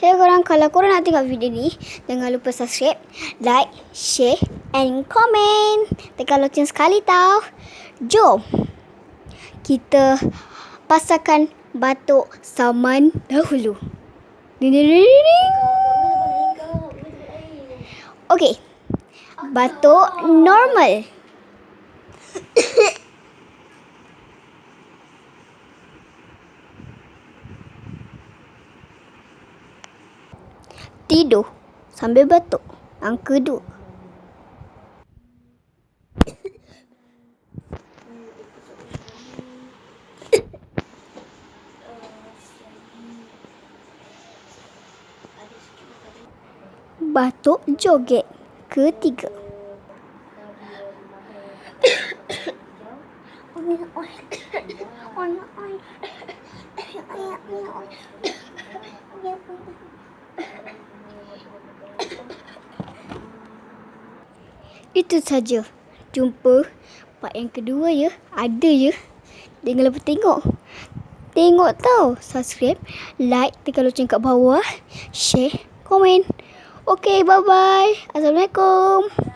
Hello korang, kalau korang nak tengok video ni, jangan lupa subscribe, like, share and comment. Tekan loceng sekali tau. Jom kita pasangkan batuk saman dahulu. Ding ding ding ding. Okey. Batuk normal. Tidur sambil batuk. Angka 2. Batuk joget. Ketiga. Itu saja. Jumpa part yang kedua ya. Ada ya. Jangan lupa tengok. Tengok tau. Subscribe, like, tekan loceng kat bawah, share, komen. Okay, bye-bye. Assalamualaikum.